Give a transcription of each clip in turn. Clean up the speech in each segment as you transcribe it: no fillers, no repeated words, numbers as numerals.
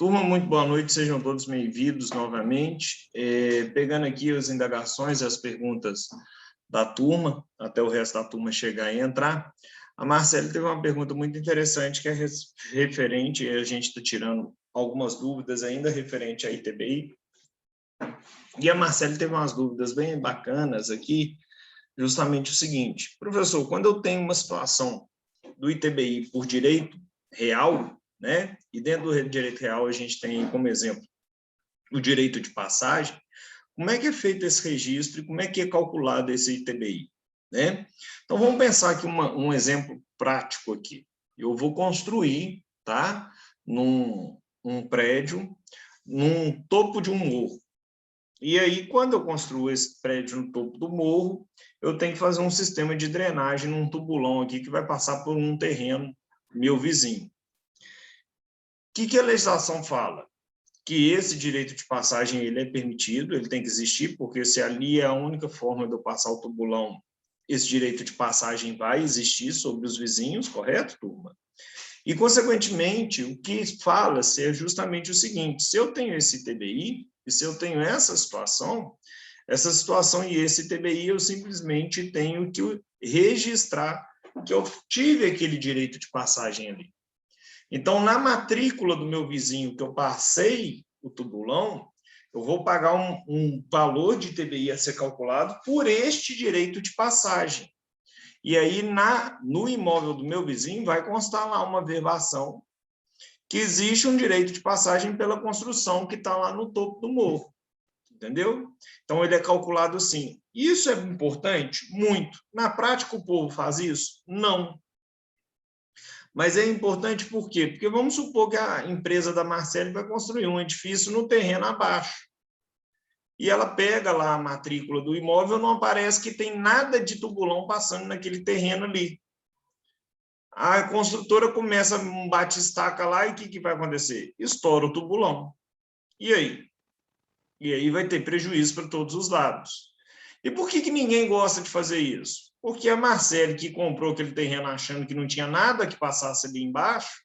Turma, muito boa noite, sejam todos bem-vindos novamente. Pegando aqui as indagações e as perguntas da turma, até o resto da turma chegar e entrar, a Marcela teve uma pergunta muito interessante, que é referente, a gente está tirando algumas dúvidas ainda referente à ITBI, e a Marcela teve umas dúvidas bem bacanas aqui, justamente o seguinte: professor, quando eu tenho uma situação do ITBI por direito real, né? E dentro do direito real a gente tem como exemplo o direito de passagem. Como é que é feito esse registro e como é que é calculado esse ITBI, né? Então vamos pensar aqui um exemplo prático aqui. Eu vou construir, tá? Um prédio num topo de um morro. E aí, quando eu construo esse prédio no topo do morro, eu tenho que fazer um sistema de drenagem num tubulão aqui que vai passar por um terreno meu vizinho. O que a legislação fala? Que esse direito de passagem ele é permitido, ele tem que existir, porque se ali é a única forma de eu passar o tubulão, esse direito de passagem vai existir sobre os vizinhos, correto, turma? E, consequentemente, o que fala-se é justamente o seguinte: se eu tenho esse ITBI, e se eu tenho essa situação e esse ITBI, eu simplesmente tenho que registrar que eu tive aquele direito de passagem ali. Então, na matrícula do meu vizinho, que eu passei o tubulão, eu vou pagar um valor de ITBI a ser calculado por este direito de passagem. E aí, no imóvel do meu vizinho, vai constar lá uma verbação que existe um direito de passagem pela construção que está lá no topo do morro. Entendeu? Então, ele é calculado assim. Isso é importante? Muito. Na prática, o povo faz isso? Não. Mas é importante por quê? Porque vamos supor que a empresa da Marcele vai construir um edifício no terreno abaixo. E ela pega lá a matrícula do imóvel, não aparece que tem nada de tubulão passando naquele terreno ali. A construtora começa um bate-estaca lá e o que vai acontecer? Estoura o tubulão. E aí? E aí vai ter prejuízo para todos os lados. E por que ninguém gosta de fazer isso? Porque a Marcele, que comprou aquele terreno achando que não tinha nada que passasse ali embaixo,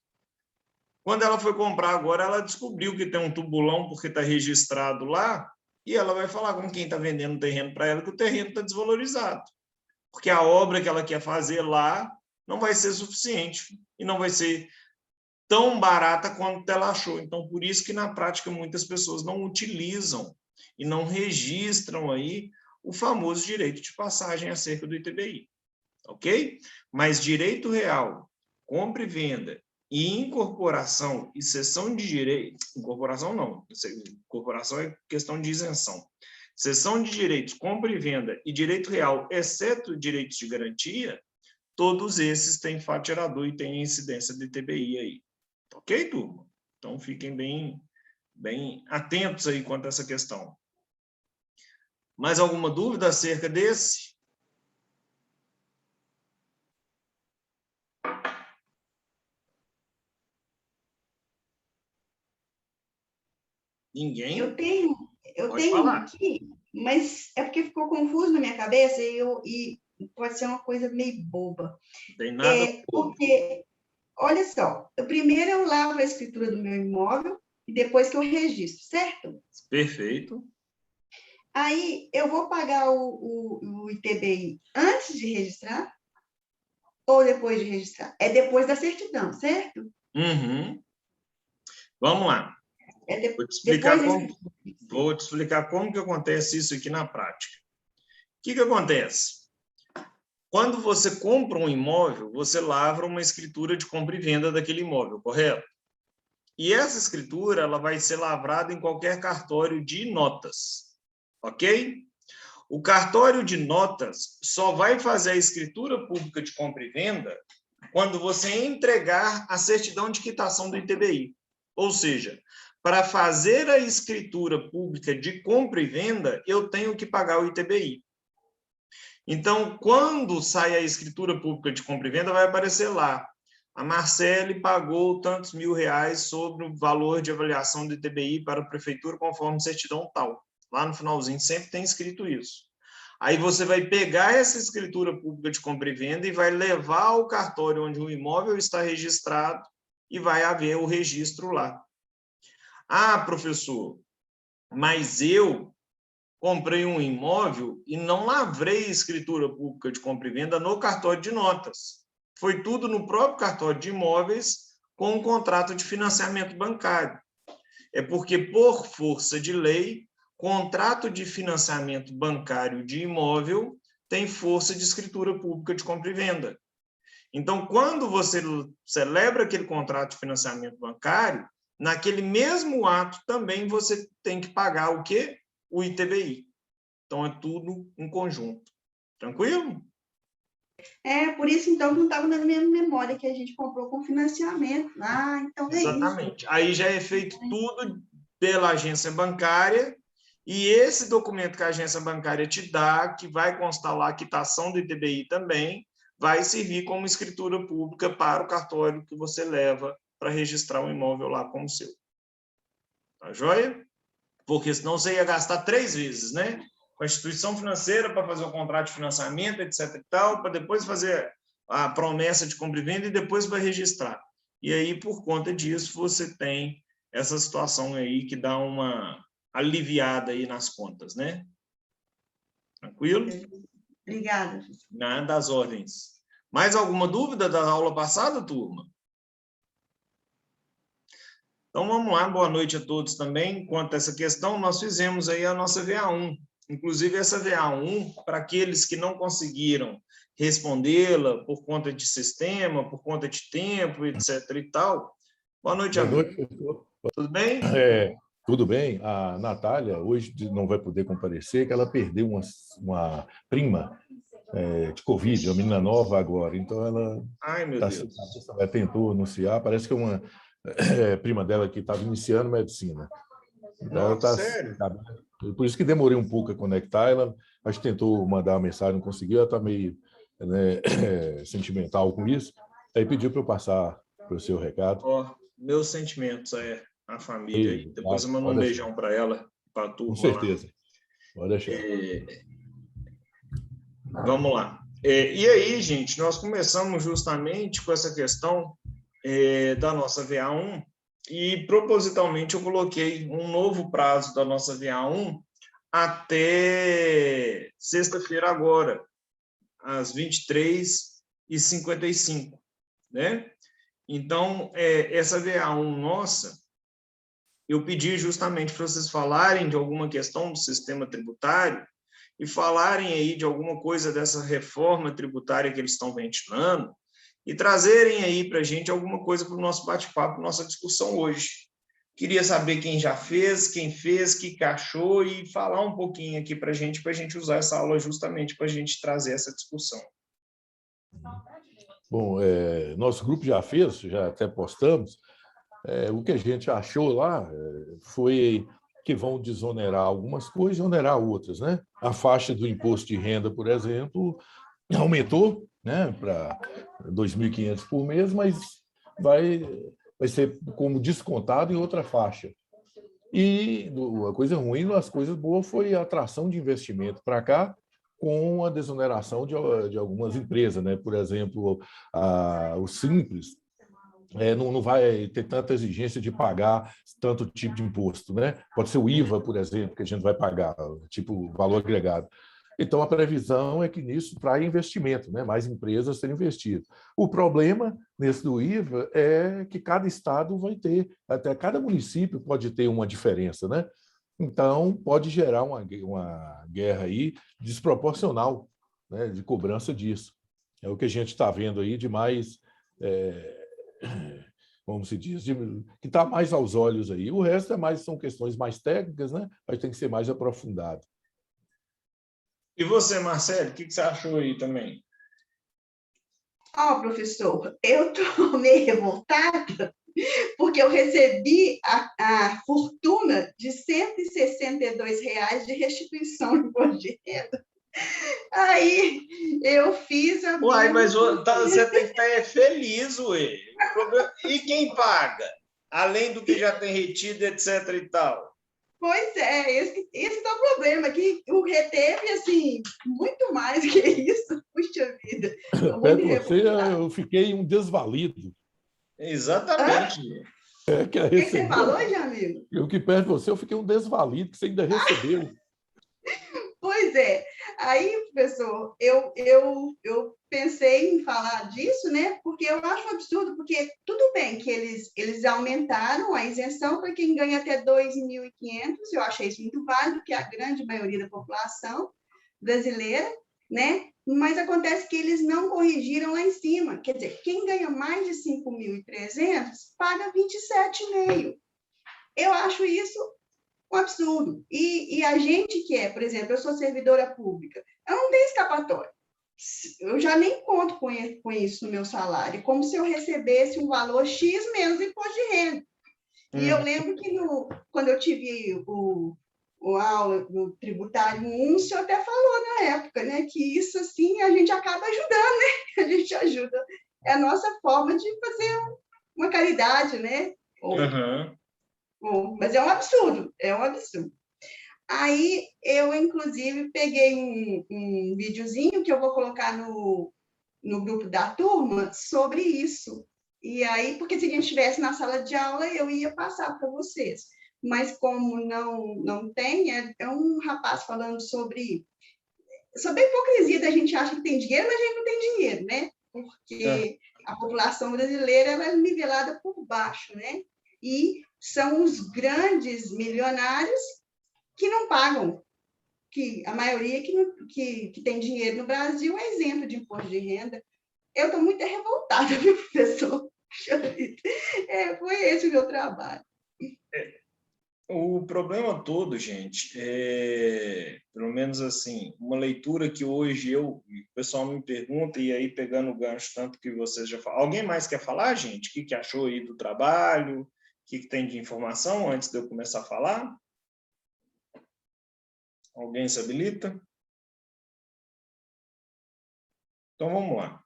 quando ela foi comprar agora, ela descobriu que tem um tubulão porque está registrado lá, e ela vai falar com quem está vendendo o terreno para ela que o terreno está desvalorizado. Porque a obra que ela quer fazer lá não vai ser suficiente e não vai ser tão barata quanto ela achou. Então, por isso que, na prática, muitas pessoas não utilizam e não registram aí o famoso direito de passagem acerca do ITBI, ok? Mas direito real, compra e venda, e incorporação e cessão de direito, incorporação não, incorporação é questão de isenção. Cessão de direitos, compra e venda e direito real, exceto direitos de garantia, todos esses têm fato gerador e têm incidência de ITBI aí. Ok, turma? Então, fiquem bem atentos aí quanto a essa questão. Mais alguma dúvida acerca desse? Ninguém? Eu tenho Pode falar. aqui, mas é porque ficou confuso na minha cabeça e pode ser uma coisa meio boba. Não tem nada bobo. Porque, olha só, primeiro eu lavo a escritura do meu imóvel e depois que eu registro, certo? Perfeito. Aí eu vou pagar o ITBI antes de registrar ou depois de registrar? É depois da certidão, certo? Uhum. Vamos lá. Vou te explicar como que acontece isso aqui na prática. O que acontece? Quando você compra um imóvel, você lavra uma escritura de compra e venda daquele imóvel, correto? E essa escritura ela vai ser lavrada em qualquer cartório de notas, ok? O cartório de notas só vai fazer a escritura pública de compra e venda quando você entregar a certidão de quitação do ITBI. Ou seja, para fazer a escritura pública de compra e venda, eu tenho que pagar o ITBI. Então, quando sai a escritura pública de compra e venda, vai aparecer lá: a Marcele pagou tantos R$1.000 sobre o valor de avaliação do ITBI para a prefeitura conforme certidão tal. Lá no finalzinho sempre tem escrito isso. Aí você vai pegar essa escritura pública de compra e venda e vai levar ao cartório onde o imóvel está registrado e vai haver o registro lá. Ah, professor, mas eu comprei um imóvel e não lavrei escritura pública de compra e venda no cartório de notas. Foi tudo no próprio cartório de imóveis com um contrato de financiamento bancário. É porque, por força de lei, contrato de financiamento bancário de imóvel tem força de escritura pública de compra e venda. Então, quando você celebra aquele contrato de financiamento bancário, naquele mesmo ato também você tem que pagar o quê? O ITBI. Então, é tudo em conjunto. Tranquilo? Por isso, então, não estava na minha memória que a gente comprou com financiamento. Ah, então é isso. Exatamente. Aí já é feito tudo pela agência bancária, e esse documento que a agência bancária te dá, que vai constar lá a quitação do ITBI também, vai servir como escritura pública para o cartório que você leva para registrar o imóvel lá como seu. Tá joia? Porque senão você ia gastar 3 vezes, né? Com a instituição financeira para fazer o contrato de financiamento, etc. e tal, para depois fazer a promessa de compra e venda e depois vai registrar. E aí, por conta disso, você tem essa situação aí que dá uma aliviada aí nas contas, né? Tranquilo? Obrigada. Nada das ordens. Mais alguma dúvida da aula passada, turma? Então, vamos lá, boa noite a todos também. Quanto a essa questão, nós fizemos aí a nossa VA1. Inclusive, essa VA1, para aqueles que não conseguiram respondê-la por conta de sistema, por conta de tempo, etc. e tal. Boa noite, Boa amigo. noite, professor. Tudo bem? Tudo bem. A Natália hoje não vai poder comparecer, que ela perdeu uma prima de Covid, uma menina nova agora. Então, ela Ai, meu Deus. ela tentou anunciar, parece que é uma prima dela que estava iniciando medicina. Então, Nossa, sério? por isso que demorei um pouco a conectar. Ela acho que tentou mandar uma mensagem, não conseguiu. Ela está meio sentimental com isso. Aí pediu para eu passar para o seu recado. Meus sentimentos a família. E, Depois eu mando um beijão para ela, para a turma. Com certeza. Pode deixar. Vamos lá. E aí, gente, nós começamos justamente com essa questão da nossa VA1 e, propositalmente, eu coloquei um novo prazo da nossa VA1 até sexta-feira agora, às 23h55, né? Então, essa VA1 nossa, eu pedi justamente para vocês falarem de alguma questão do sistema tributário e falarem aí de alguma coisa dessa reforma tributária que eles estão ventilando e trazerem aí para a gente alguma coisa para o nosso bate-papo, nossa discussão hoje. Queria saber quem já fez, quem fez, o que achou e falar um pouquinho aqui para a gente usar essa aula justamente para a gente trazer essa discussão. Bom, nosso grupo já fez, já até postamos. O que a gente achou lá foi que vão desonerar algumas coisas e onerar outras, né? A faixa do imposto de renda, por exemplo, aumentou, né, para R$ 2.500 por mês, mas vai ser como descontado em outra faixa. E a coisa ruim, as coisas boas foi a atração de investimento para cá, com a desoneração de algumas empresas, né? Por exemplo, o Simples não vai ter tanta exigência de pagar tanto tipo de imposto, né? Pode ser o IVA, por exemplo, que a gente vai pagar, tipo valor agregado. Então, a previsão é que nisso traz investimento, né? Mais empresas serem investidas. O problema nesse do IVA é que cada estado vai ter, até cada município pode ter uma diferença, né? Então, pode gerar uma guerra aí desproporcional, né, de cobrança disso. É o que a gente está vendo aí de mais, como se diz, que está mais aos olhos aí. O resto são questões mais técnicas, né? Mas tem que ser mais aprofundado. E você, Marcelo, o que você achou aí também? Professor, eu estou meio revoltada porque eu recebi a fortuna de R$ 162 de restituição de imposto de renda. Aí eu fiz a... Uai, mas você tem que estar feliz, ué. E quem paga? Além do que já tem retido, etc. e tal. Pois esse é o problema, que o reteve, assim, muito mais que isso. Puxa vida. Perto de você, eu fiquei um desvalido. Exatamente. Quer O que você receber? falou, Jamil? Eu que perto de você, eu fiquei um desvalido, que você ainda recebeu. Pois é. Aí, professor, eu pensei em falar disso, né? Porque eu acho um absurdo, porque tudo bem que eles aumentaram a isenção para quem ganha até 2.500, eu achei isso muito válido, que é a grande maioria da população brasileira, né? Mas acontece que eles não corrigiram lá em cima. Quer dizer, quem ganha mais de 5.300 paga 27,5. Eu acho isso um absurdo. E a gente que é, por exemplo, eu sou servidora pública, eu não tenho escapatória. Eu já nem conto com isso no meu salário, como se eu recebesse um valor X menos imposto de renda. E eu lembro que quando eu tive o aula do tributário 1, o senhor até falou na época, né, que isso, assim, a gente acaba ajudando, né? A gente ajuda. É a nossa forma de fazer uma caridade, né? Mas é um absurdo, é um absurdo. Aí eu, inclusive, peguei um videozinho que eu vou colocar no grupo da turma sobre isso. E aí, porque se a gente estivesse na sala de aula, eu ia passar para vocês. Mas como não tem, é um rapaz falando sobre a hipocrisia da gente acha que tem dinheiro, mas a gente não tem dinheiro, né? Porque a população brasileira ela é nivelada por baixo, né? E são os grandes milionários que não pagam, que a maioria que tem dinheiro no Brasil é isento de imposto de renda. Eu estou muito revoltada, viu, professor? Foi esse o meu trabalho. O problema todo, gente, pelo menos assim, uma leitura que hoje o pessoal me pergunta, e aí pegando o gancho tanto que vocês já falaram. Alguém mais quer falar, gente? O que achou aí do trabalho? O que tem de informação antes de eu começar a falar? Alguém se habilita? Então, vamos lá.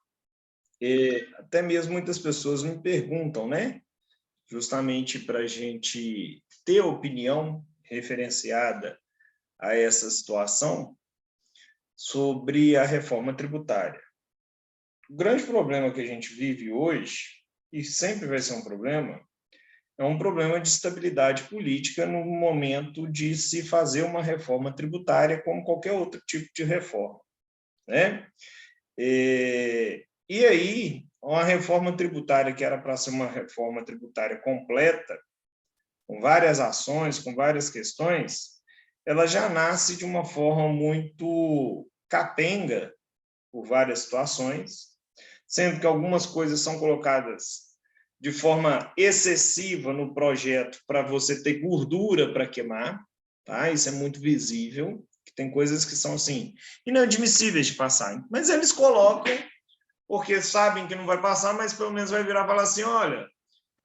Até mesmo muitas pessoas me perguntam, né? Justamente para a gente ter opinião referenciada a essa situação sobre a reforma tributária. O grande problema que a gente vive hoje, e sempre vai ser um problema, é um problema de estabilidade política no momento de se fazer uma reforma tributária como qualquer outro tipo de reforma, né? E aí, uma reforma tributária que era para ser uma reforma tributária completa, com várias ações, com várias questões, ela já nasce de uma forma muito capenga por várias situações, sendo que algumas coisas são colocadas de forma excessiva no projeto para você ter gordura para queimar, tá? Isso é muito visível, que tem coisas que são assim inadmissíveis de passar, mas eles colocam porque sabem que não vai passar, mas pelo menos vai virar e falar assim, olha,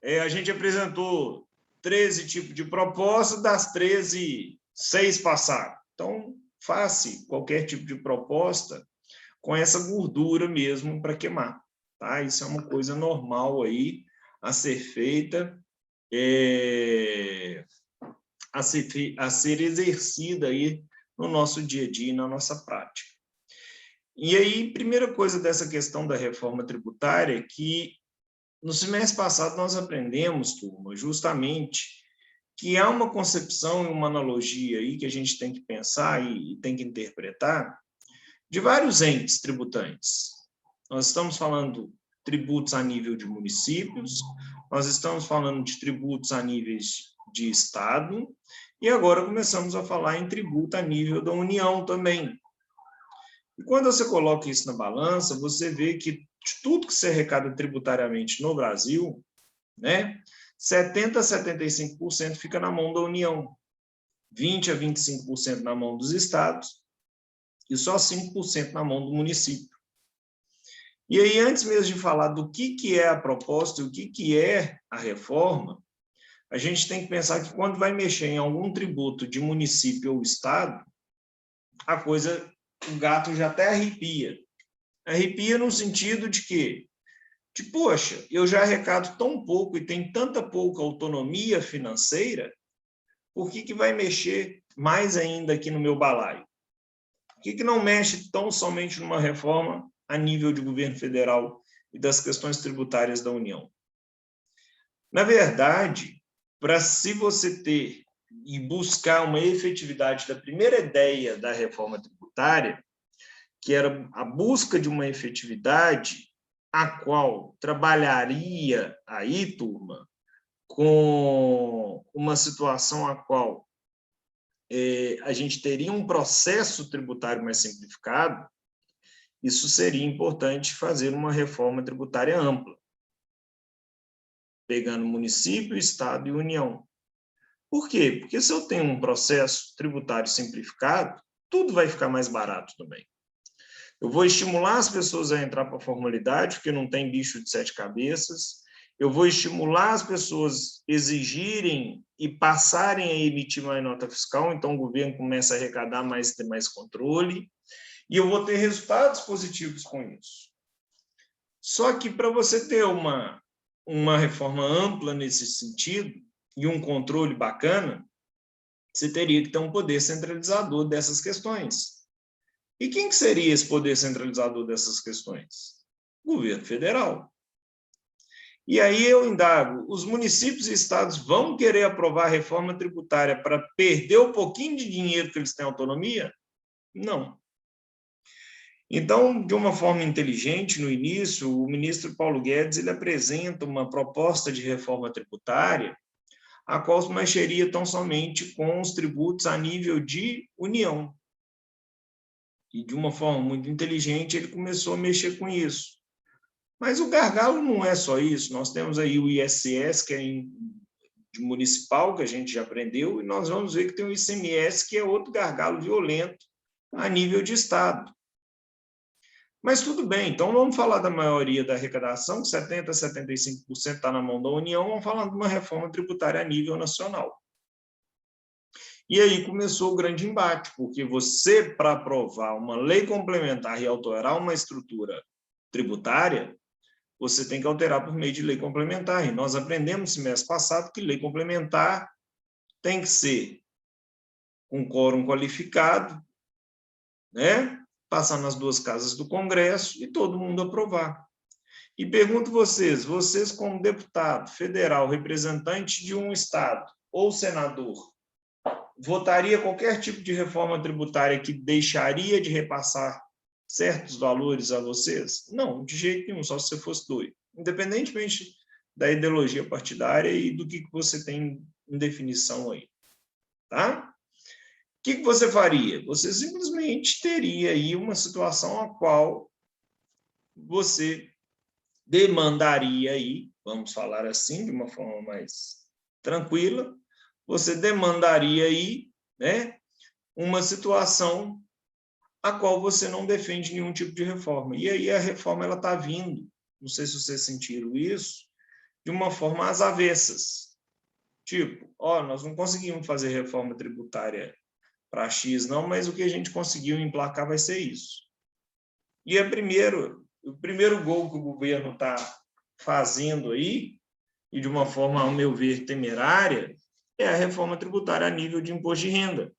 a gente apresentou 13 tipos de proposta, das 13, 6 passaram. Então, faça qualquer tipo de proposta com essa gordura mesmo para queimar. Tá? Isso é uma coisa normal aí a ser feita, a ser exercida aí no nosso dia a dia, na nossa prática. E aí, primeira coisa dessa questão da reforma tributária é que no semestre passado nós aprendemos, turma, justamente que há uma concepção e uma analogia aí que a gente tem que pensar e tem que interpretar de vários entes tributantes. Nós estamos falando de tributos a nível de municípios, nós estamos falando de tributos a níveis de Estado, e agora começamos a falar em tributo a nível da União também. E quando você coloca isso na balança, você vê que de tudo que se arrecada tributariamente no Brasil, né, 70% a 75% fica na mão da União, 20% a 25% na mão dos estados e só 5% na mão do município. E aí, antes mesmo de falar do que é a proposta e o que é a reforma, a gente tem que pensar que quando vai mexer em algum tributo de município ou estado, a coisa, o gato já até arrepia. Arrepia no sentido de que, poxa, eu já arrecado tão pouco e tenho tanta pouca autonomia financeira, por que vai mexer mais ainda aqui no meu balaio? Por que não mexe tão somente numa reforma a nível de governo federal e das questões tributárias da União? Na verdade, para se você ter e buscar uma efetividade da primeira ideia da reforma tributária, que era a busca de uma efetividade a qual trabalharia aí, turma, com uma situação a qual a gente teria um processo tributário mais simplificado, isso seria importante fazer uma reforma tributária ampla, pegando município, estado e União. Por quê? Porque se eu tenho um processo tributário simplificado, tudo vai ficar mais barato também. Eu vou estimular as pessoas a entrar para a formalidade, porque não tem bicho de 7 cabeças. Eu vou estimular as pessoas a exigirem e passarem a emitir mais nota fiscal, então o governo começa a arrecadar mais e ter mais controle, e eu vou ter resultados positivos com isso. Só que para você ter uma reforma ampla nesse sentido, e um controle bacana, você teria que ter um poder centralizador dessas questões. E quem que seria esse poder centralizador dessas questões? O governo federal. E aí eu indago, os municípios e estados vão querer aprovar a reforma tributária para perder o pouquinho de dinheiro que eles têm autonomia? Não. Então, de uma forma inteligente, no início, o ministro Paulo Guedes ele apresenta uma proposta de reforma tributária a qual se mexeria tão somente com os tributos a nível de União. E, de uma forma muito inteligente, ele começou a mexer com isso. Mas o gargalo não é só isso. Nós temos aí o ISS, que é de municipal, que a gente já aprendeu, e nós vamos ver que tem o ICMS, que é outro gargalo violento a nível de Estado. Mas tudo bem, então vamos falar da maioria da arrecadação, que 70% a 75% está na mão da União, vamos falar de uma reforma tributária a nível nacional. E aí começou o grande embate, porque você, para aprovar uma lei complementar e alterar uma estrutura tributária, você tem que alterar por meio de lei complementar. E nós aprendemos no semestre passado que lei complementar tem que ser com quórum qualificado, né? Passar nas 2 casas do Congresso e todo mundo aprovar. E pergunto vocês como deputado federal, representante de um estado ou senador, votaria qualquer tipo de reforma tributária que deixaria de repassar certos valores a vocês? Não, de jeito nenhum, só se você fosse doido. Independentemente da ideologia partidária e do que você tem em definição aí. Tá? O que você faria? Você simplesmente teria aí uma situação a qual você demandaria aí, vamos falar assim, de uma forma mais tranquila, você demandaria aí, né, uma situação a qual você não defende nenhum tipo de reforma. E aí a reforma ela está vindo, não sei se vocês sentiram isso, de uma forma às avessas. Tipo, nós não conseguimos fazer reforma tributária para X, não, mas o que a gente conseguiu emplacar vai ser isso. E o primeiro gol que o governo está fazendo aí, e de uma forma, ao meu ver, temerária, é a reforma tributária a nível de imposto de renda.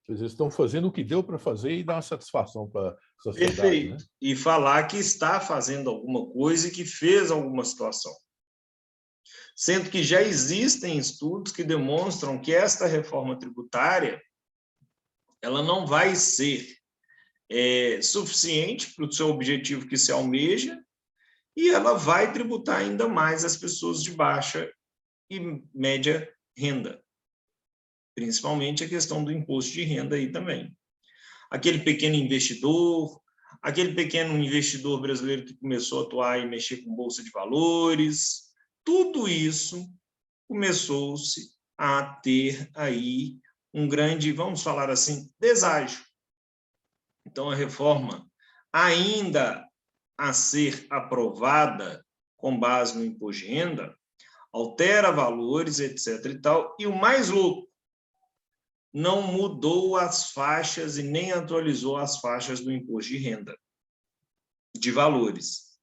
Eles estão fazendo o que deu para fazer e dar uma satisfação para a sociedade. Perfeito. Né? E falar que está fazendo alguma coisa e que fez alguma situação. Sendo que já existem estudos que demonstram que esta reforma tributária ela não vai ser suficiente para o seu objetivo que se almeja e ela vai tributar ainda mais as pessoas de baixa e média renda. Principalmente a questão do imposto de renda aí também. Aquele pequeno investidor brasileiro que começou a atuar e mexer com bolsa de valores, tudo isso começou-se a ter aí um grande, vamos falar assim, deságio. Então, a reforma ainda a ser aprovada com base no imposto de renda, altera valores, etc. e tal, e o mais louco, não mudou as faixas e nem atualizou as faixas do imposto de renda, de valores.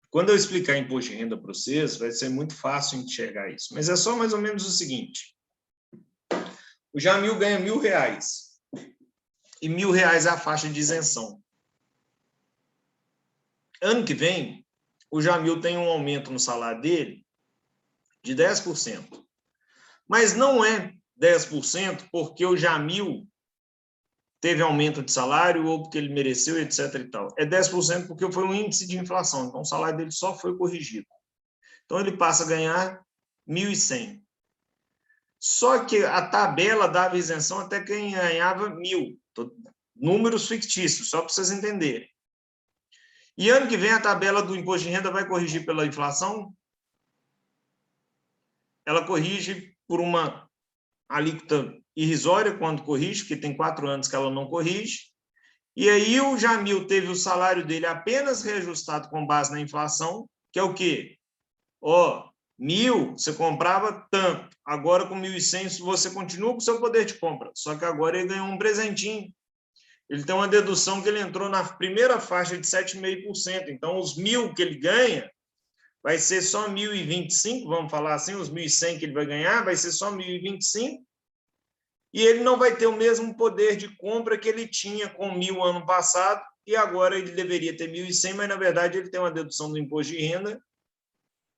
Quando eu explicar imposto de renda para vocês, vai ser muito fácil enxergar isso. Mas é só mais ou menos o seguinte. O Jamil ganha R$1.000. E R$1.000 é a faixa de isenção. Ano que vem, o Jamil tem um aumento no salário dele de 10%. Mas não é 10% porque o Jamil teve aumento de salário ou porque ele mereceu, etc. e tal. É 10% porque foi um índice de inflação, então o salário dele só foi corrigido. Então ele passa a ganhar 1.100. Só que a tabela dava isenção até quem ganhava 1.000. Números fictícios, só para vocês entenderem. E ano que vem a tabela do imposto de renda vai corrigir pela inflação? Ela corrige por uma alíquota irrisória quando corrige, porque tem 4 anos que ela não corrige. E aí o Jamil teve o salário dele apenas reajustado com base na inflação, que é o quê? 1.000 você comprava tanto, agora com 1.100 você continua com o seu poder de compra, só que agora ele ganhou um presentinho. Ele tem uma dedução que ele entrou na primeira faixa de 7,5%, então os 1.000 que ele ganha vai ser só 1.025, vamos falar assim, os 1.100 que ele vai ganhar vai ser só 1.025, e ele não vai ter o mesmo poder de compra que ele tinha com 1.000 ano passado, e agora ele deveria ter 1.100, mas na verdade ele tem uma dedução do imposto de renda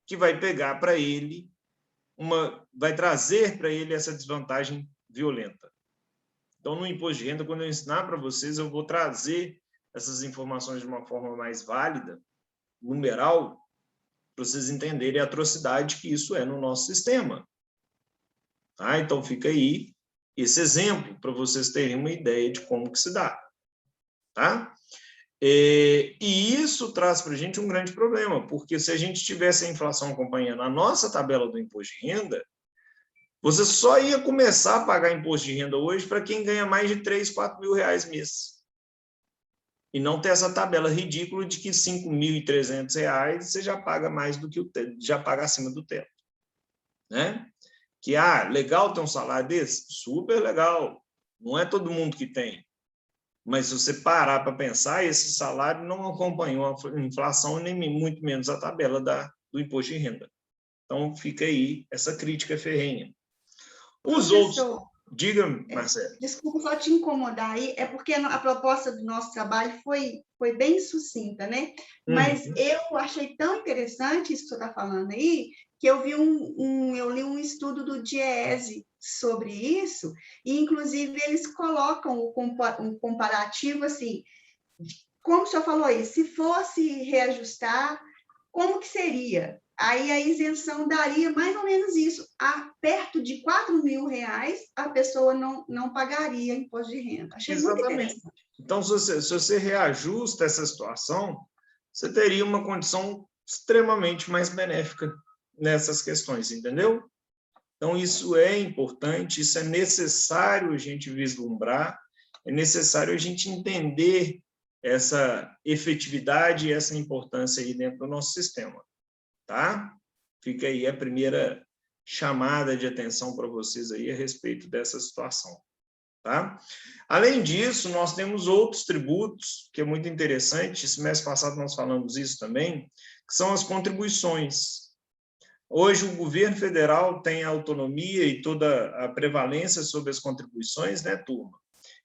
que vai pegar para ele vai trazer para ele essa desvantagem violenta. Então, no imposto de renda, quando eu ensinar para vocês, eu vou trazer essas informações de uma forma mais válida, numeral, para vocês entenderem a atrocidade que isso é no nosso sistema. Tá? Então, fica aí esse exemplo para vocês terem uma ideia de como que se dá. Tá? E isso traz para a gente um grande problema, porque se a gente tivesse a inflação acompanhando a nossa tabela do imposto de renda, você só ia começar a pagar imposto de renda hoje para quem ganha mais de 3, 4 mil reais mês. E não ter essa tabela ridícula de que 5.300 reais você já paga mais do que o teto, já paga acima do teto. Né? Que, legal ter um salário desse? Super legal. Não é todo mundo que tem. Mas se você parar para pensar, esse salário não acompanhou a inflação, nem muito menos a tabela do imposto de renda. Então, fica aí essa crítica ferrenha. Os outros... Diga-me, Marcelo. Desculpa só te incomodar aí, é porque a proposta do nosso trabalho foi bem sucinta, né? Mas eu achei tão interessante isso que você está falando aí, que eu vi eu li um estudo do DIEESE sobre isso, e inclusive eles colocam um comparativo assim, como o senhor falou aí, se fosse reajustar, como que seria? Aí a isenção daria mais ou menos isso. Perto de 4 mil reais, a pessoa não pagaria imposto de renda. Achei muito interessante. Então, se você reajusta essa situação, você teria uma condição extremamente mais benéfica nessas questões, entendeu? Então, isso é importante, isso é necessário a gente vislumbrar, é necessário a gente entender essa efetividade e essa importância aí dentro do nosso sistema. Tá? Fica aí a primeira chamada de atenção para vocês aí a respeito dessa situação. Tá? Além disso, nós temos outros tributos, que é muito interessante, esse mês passado nós falamos isso também, que são as contribuições. Hoje o governo federal tem a autonomia e toda a prevalência sobre as contribuições, né, turma?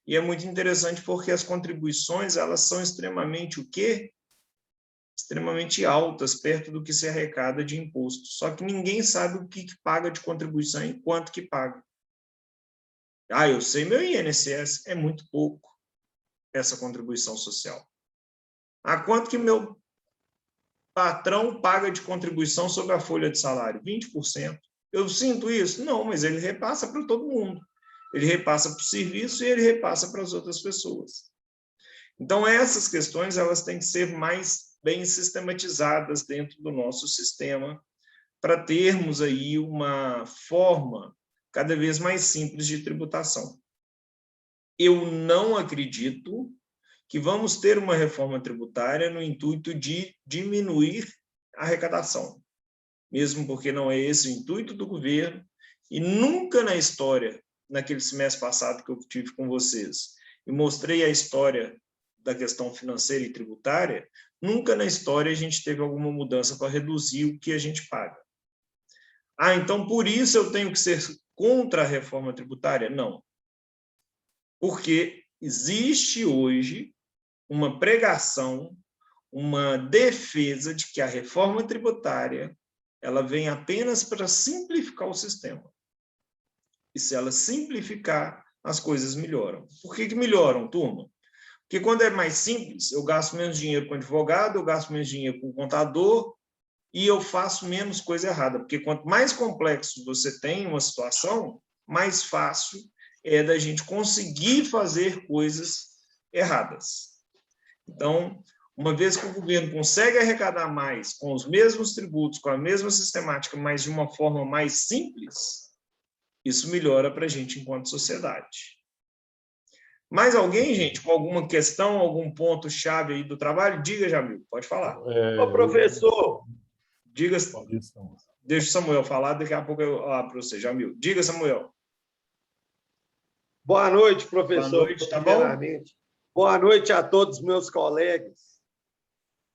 E é muito interessante porque as contribuições, elas são extremamente o quê? Extremamente altas, perto do que se arrecada de imposto. Só que ninguém sabe o que paga de contribuição e quanto que paga. Eu sei meu INSS, é muito pouco essa contribuição social. Quanto que meu patrão paga de contribuição sobre a folha de salário? 20%. Eu sinto isso? Não, mas ele repassa para todo mundo. Ele repassa para o serviço e ele repassa para as outras pessoas. Então, essas questões elas têm que ser mais bem sistematizadas dentro do nosso sistema para termos aí uma forma cada vez mais simples de tributação. Eu não acredito que vamos ter uma reforma tributária no intuito de diminuir a arrecadação, mesmo porque não é esse o intuito do governo, e nunca na história, naquele semestre passado que eu tive com vocês, e mostrei a história da questão financeira e tributária, nunca na história a gente teve alguma mudança para reduzir o que a gente paga. Então por isso eu tenho que ser contra a reforma tributária? Não. Porque existe hoje uma pregação, uma defesa de que a reforma tributária ela vem apenas para simplificar o sistema. E se ela simplificar, as coisas melhoram. Por que melhoram, turma? Porque quando é mais simples, eu gasto menos dinheiro com advogado, eu gasto menos dinheiro com contador e eu faço menos coisa errada. Porque quanto mais complexo você tem uma situação, mais fácil é da gente conseguir fazer coisas erradas. Então, uma vez que o governo consegue arrecadar mais com os mesmos tributos, com a mesma sistemática, mas de uma forma mais simples, isso melhora para a gente enquanto sociedade. Mais alguém, gente, com alguma questão, algum ponto-chave aí do trabalho? Diga, Jamil, pode falar. Ô, professor! Diga, deixa o Samuel falar, daqui a pouco eu falo para você, Jamil. Diga, Samuel. Boa noite, professor. Boa noite, tá bom? Boa noite a todos os meus colegas.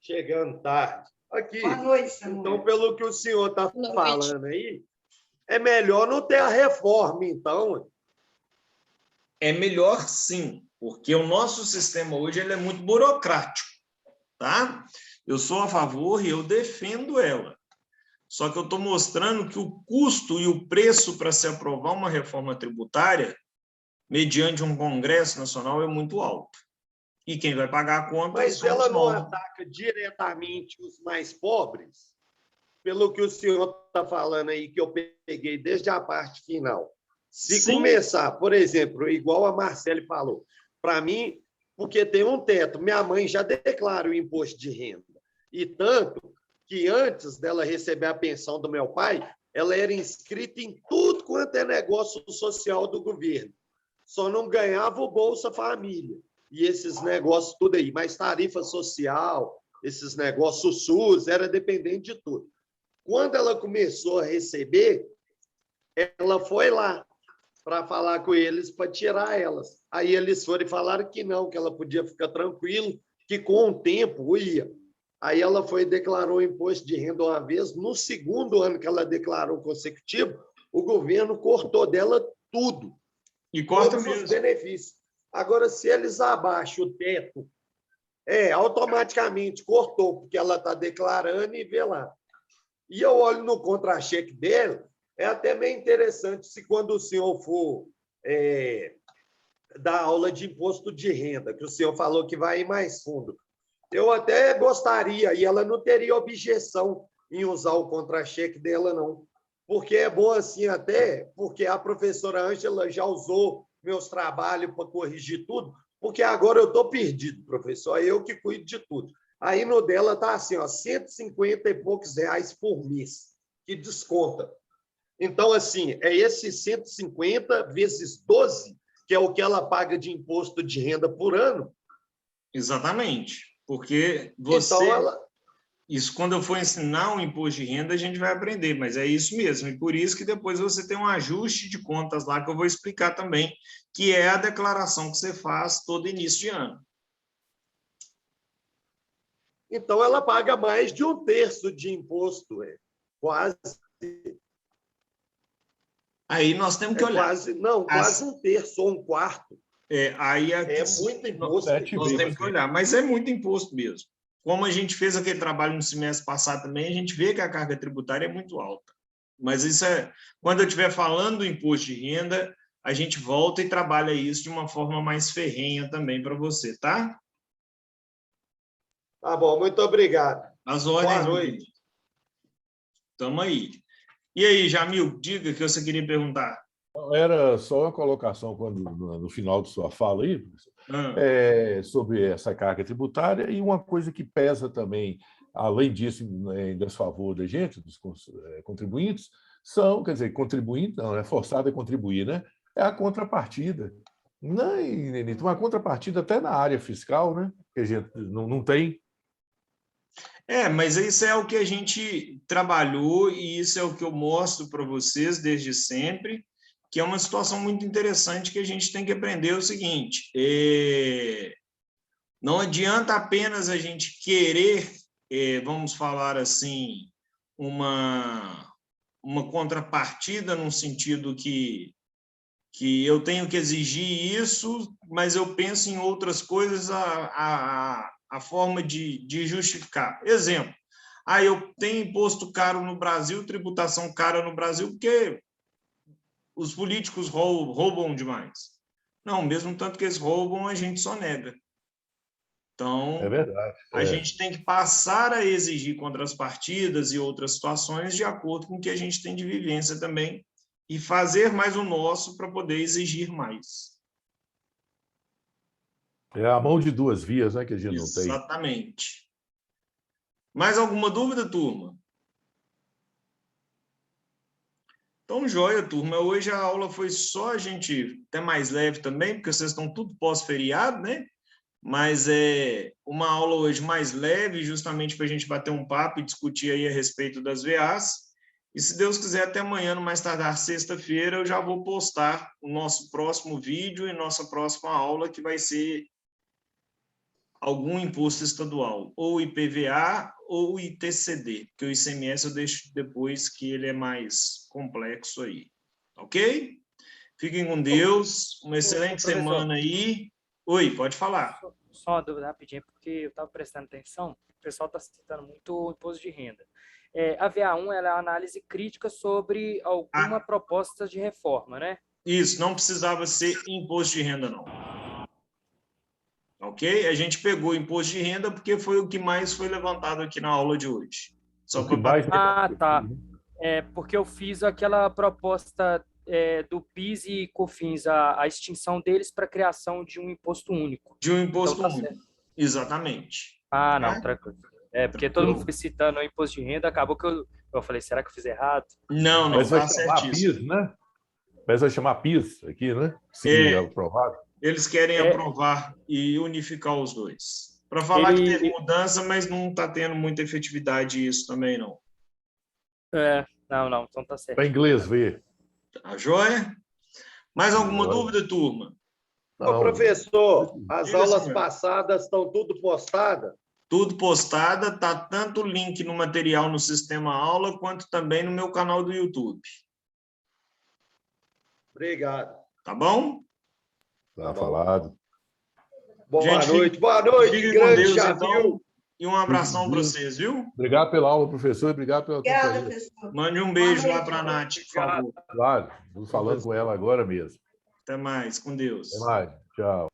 Chegando tarde. Aqui. Boa noite, Samuel. Então, pelo que o senhor está falando aí, é melhor não ter a reforma, então. É melhor sim, porque o nosso sistema hoje ele é muito burocrático, tá? Eu sou a favor e eu defendo ela. Só que eu estou mostrando que o custo e o preço para se aprovar uma reforma tributária, mediante um Congresso Nacional, é muito alto. E quem vai pagar a conta... Mas ela não ataca diretamente os mais pobres? Pelo que o senhor está falando aí, que eu peguei desde a parte final. Se Sim. começar, por exemplo, igual a Marcele falou, para mim, porque tem um teto, minha mãe já declara o imposto de renda. E tanto que antes dela receber a pensão do meu pai, ela era inscrita em tudo quanto é negócio social do governo. Só não ganhava o Bolsa Família. E esses negócios tudo aí. Mas tarifa social, esses negócios SUS, era dependente de tudo. Quando ela começou a receber, ela foi lá para falar com eles, para tirar elas. Aí eles foram e falaram que não, que ela podia ficar tranquilo, que com o tempo ia. Aí ela foi e declarou o imposto de renda uma vez. No segundo ano que ela declarou consecutivo, o governo cortou dela tudo. E corta todos mesmo. Os benefícios. Agora, se eles abaixam o teto, automaticamente cortou, porque ela está declarando e vê lá. E eu olho no contra-cheque dela, é até meio interessante se quando o senhor for dar aula de imposto de renda, que o senhor falou que vai ir mais fundo. Eu até gostaria, e ela não teria objeção em usar o contra-cheque dela, não. Porque é bom assim até, porque a professora Ângela já usou meus trabalhos para corrigir tudo, porque agora eu estou perdido, professor, é eu que cuido de tudo. Aí no dela está assim, ó, 150 e poucos reais por mês, que desconta. Então, assim, é esses 150 vezes 12, que é o que ela paga de imposto de renda por ano. Exatamente, porque você... Então, Isso, quando eu for ensinar um imposto de renda, a gente vai aprender, mas é isso mesmo. E por isso que depois você tem um ajuste de contas lá, que eu vou explicar também, que é a declaração que você faz todo início de ano. Então, ela paga mais de 1/3 de imposto, quase. Aí nós temos que olhar. Quase 1/3 ou 1/4. Aí é muito imposto. Nós temos que olhar, mas é muito imposto mesmo. Como a gente fez aquele trabalho no semestre passado também, a gente vê que a carga tributária é muito alta. Mas isso quando eu estiver falando do imposto de renda, a gente volta e trabalha isso de uma forma mais ferrenha também para você, tá? Tá bom, muito obrigado. As ordens. Boa noite. Estamos aí. E aí, Jamil, diga o que você queria perguntar. Era só uma colocação no final de sua fala aí, sobre essa carga tributária, e uma coisa que pesa também, além disso, em desfavor da gente, dos contribuintes, quer dizer, contribuinte não, é forçado a contribuir, né? É a contrapartida. Uma contrapartida até na área fiscal, né? Que a gente não tem. Mas isso é o que a gente trabalhou e isso é o que eu mostro para vocês desde sempre, que é uma situação muito interessante que a gente tem que aprender o seguinte, não adianta apenas a gente querer, vamos falar assim, uma contrapartida no sentido que eu tenho que exigir isso, mas eu penso em outras coisas a forma de justificar. Exemplo, eu tenho imposto caro no Brasil, tributação cara no Brasil, porque os políticos roubam demais. Não, mesmo tanto que eles roubam, a gente só nega. Então, É verdade. a gente tem que passar a exigir contrapartidas e outras situações de acordo com o que a gente tem de vivência também e fazer mais o nosso para poder exigir mais. É a mão de duas vias, né, que a gente não tem. Exatamente. Mais alguma dúvida, turma? Então, joia, turma. Hoje a aula foi só a gente até mais leve também, porque vocês estão tudo pós-feriado, né? Mas é uma aula hoje mais leve, justamente para a gente bater um papo e discutir aí a respeito das VAs. E se Deus quiser, até amanhã, no mais tardar sexta-feira, eu já vou postar o nosso próximo vídeo e nossa próxima aula, que vai ser algum imposto estadual, ou IPVA ou ITCD, porque o ICMS eu deixo depois, que ele é mais complexo aí. Ok? Fiquem com Deus, uma excelente semana aí. Oi, pode falar. Só uma dúvida rapidinho, porque eu estava prestando atenção, o pessoal está citando muito o imposto de renda. A VA1 ela é uma análise crítica sobre alguma proposta de reforma, né? Isso, não precisava ser imposto de renda, não. Ok? A gente pegou imposto de renda porque foi o que mais foi levantado aqui na aula de hoje. Só tá. Porque eu fiz aquela proposta do PIS e COFINS, a extinção deles para a criação de um imposto único. De um imposto então, único. Certo. Exatamente. Não, tranquilo. Porque todo mundo foi citando o imposto de renda, acabou que eu falei, será que eu fiz errado? Não, mas vai chamar PIS, né? Mas vai chamar PIS aqui, né? Se aprovado. Eles querem aprovar e unificar os dois. Para falar que teve mudança, mas não está tendo muita efetividade isso também, não. Não, então tá certo. Para inglês ver. Tá joia? Mais alguma dúvida, turma? Não, professor, as aulas passadas estão tudo postadas? Tudo postada, tá tanto o link no material no Sistema Aula, quanto também no meu canal do YouTube. Obrigado. Tá bom? Tá falado. Boa noite, grande Deus, já então, viu? e um abração para vocês, viu? Obrigado pela aula, professor, obrigado pela companhia. Professor. Mande um beijo lá para a Nath, por favor. Claro, vou falando com ela agora mesmo. Até mais, com Deus. Até mais, tchau.